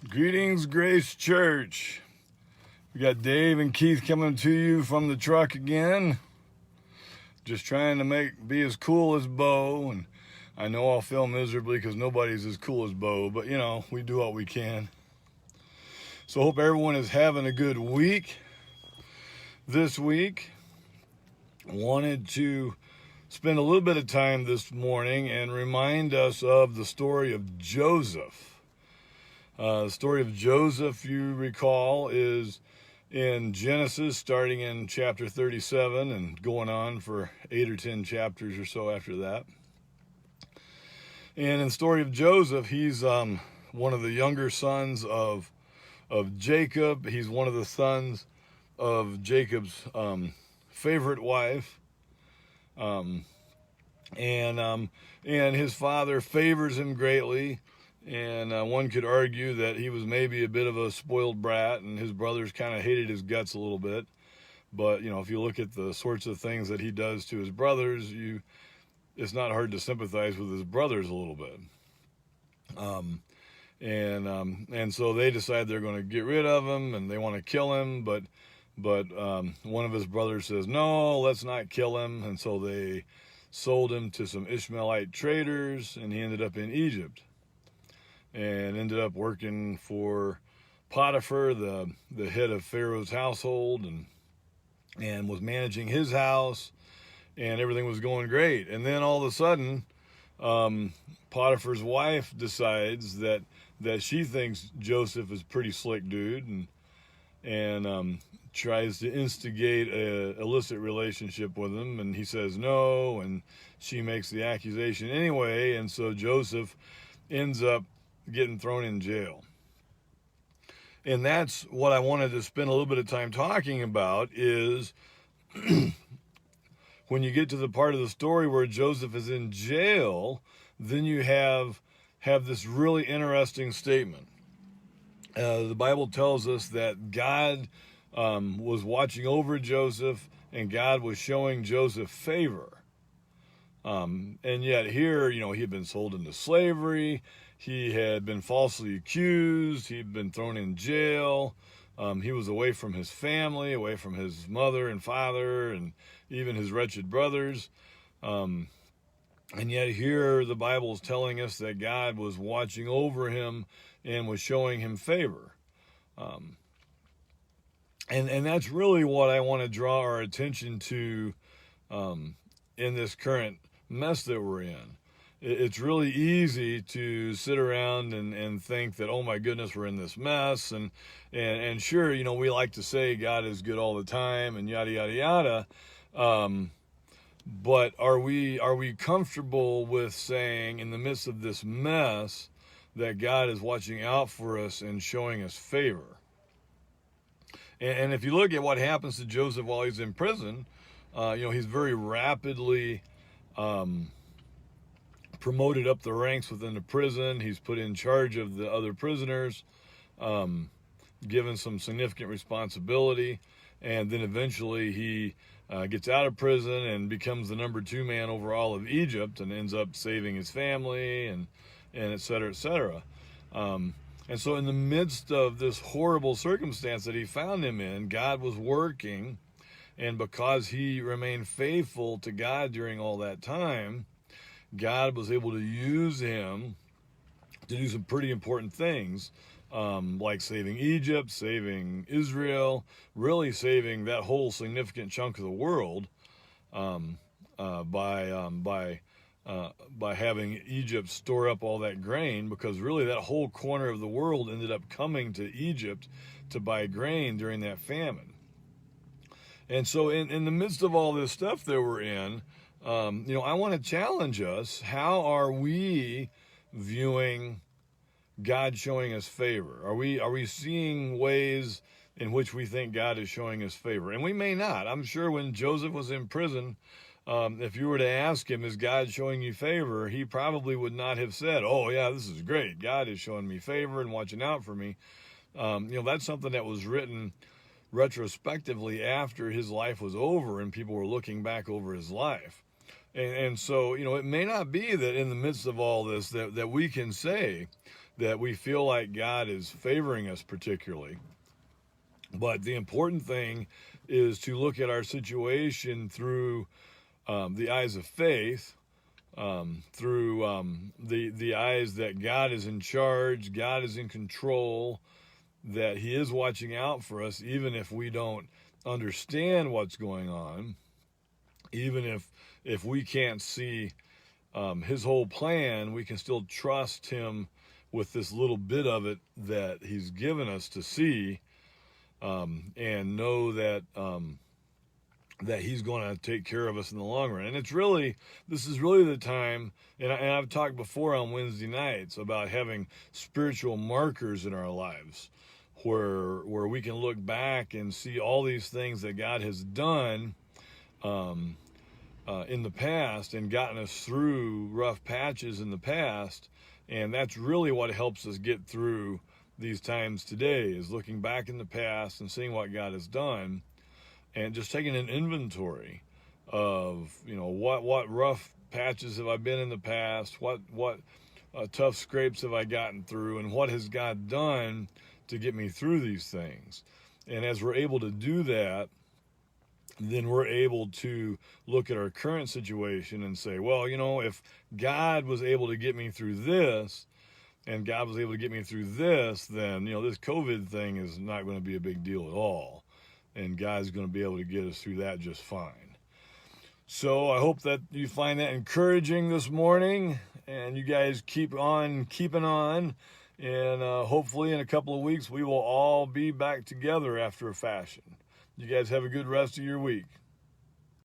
Greetings, Grace Church. We got Dave and Keith coming to you from the truck again. Just trying to be as cool as Bo. And I know I'll fail miserably because nobody's as cool as Bo, but you know, we do what we can. So hope everyone is having a good week. This week, wanted to spend a little bit of time this morning and remind us of the story of Joseph. The story of Joseph, you recall, is in Genesis, starting in chapter 37 and going on for 8 or 10 chapters or so after that. And in the story of Joseph, he's one of the younger sons of Jacob. He's one of the sons of Jacob's favorite wife. And his father favors him greatly. And one could argue that he was maybe a bit of a spoiled brat, and his brothers kind of hated his guts a little bit. But, you know, if you look at the sorts of things that he does to his brothers, it's not hard to sympathize with his brothers a little bit. And so they decide they're going to get rid of him, and they want to kill him. But one of his brothers says, no, let's not kill him. And so they sold him to some Ishmaelite traders, and he ended up in Egypt. And ended up working for Potiphar, the head of Pharaoh's household, and was managing his house, and everything was going great. And then all of a sudden, Potiphar's wife decides that she thinks Joseph is a pretty slick dude, and tries to instigate a illicit relationship with him, and he says no, and she makes the accusation anyway, and so Joseph ends up getting thrown in jail. And that's what I wanted to spend a little bit of time talking about is when you get to the part of the story where Joseph is in jail, then you have this really interesting statement. The Bible tells us that God was watching over Joseph, and God was showing Joseph favor. And yet here, you know, he had been sold into slavery. He had been falsely accused. He'd been thrown in jail. He was away from his family, away from his mother and father, and even his wretched brothers. And yet here the Bible is telling us that God was watching over him and was showing him favor. And that's really what I want to draw our attention to in this current mess that we're in. It's really easy to sit around and think that, oh my goodness, we're in this mess. And sure, you know, we like to say God is good all the time and yada, yada, yada. But are we comfortable with saying in the midst of this mess that God is watching out for us and showing us favor? And if you look at what happens to Joseph while he's in prison, you know, he's very rapidly promoted up the ranks within the prison. He's put in charge of the other prisoners, given some significant responsibility, and then eventually he gets out of prison and becomes the number 2 man over all of Egypt, and ends up saving his family and et cetera, et cetera. And so in the midst of this horrible circumstance that he found him in, God was working, and because he remained faithful to God during all that time, God was able to use him to do some pretty important things, like saving Egypt, saving Israel, really saving that whole significant chunk of the world by having Egypt store up all that grain, because really that whole corner of the world ended up coming to Egypt to buy grain during that famine. And so in the midst of all this stuff that we're in, you know, I want to challenge us. How are we viewing God showing us favor? Are we seeing ways in which we think God is showing us favor? And we may not. I'm sure when Joseph was in prison, if you were to ask him, is God showing you favor? He probably would not have said, oh yeah, this is great. God is showing me favor and watching out for me. You know, that's something that was written retrospectively after his life was over and people were looking back over his life. And so, it may not be that in the midst of all this that we can say that we feel like God is favoring us particularly. But the important thing is to look at our situation through the eyes of faith, through the eyes that God is in charge, God is in control, that He is watching out for us, even if we don't understand what's going on, even if we can't see His whole plan, we can still trust Him with this little bit of it that He's given us to see, and know that that He's going to take care of us in the long run. And this is really the time, and I've talked before on Wednesday nights about having spiritual markers in our lives, where we can look back and see all these things that God has done in the past and gotten us through rough patches in the past. And that's really what helps us get through these times today, is looking back in the past and seeing what God has done, and just taking an inventory of, what rough patches have I been in the past, what tough scrapes have I gotten through, and what has God done to get me through these things. And as we're able to do that, then we're able to look at our current situation and say, well, if God was able to get me through this, and God was able to get me through this, then, this COVID thing is not going to be a big deal at all. And God's going to be able to get us through that just fine. So I hope that you find that encouraging this morning, and you guys keep on keeping on. And hopefully in a couple of weeks, we will all be back together after a fashion. You guys have a good rest of your week.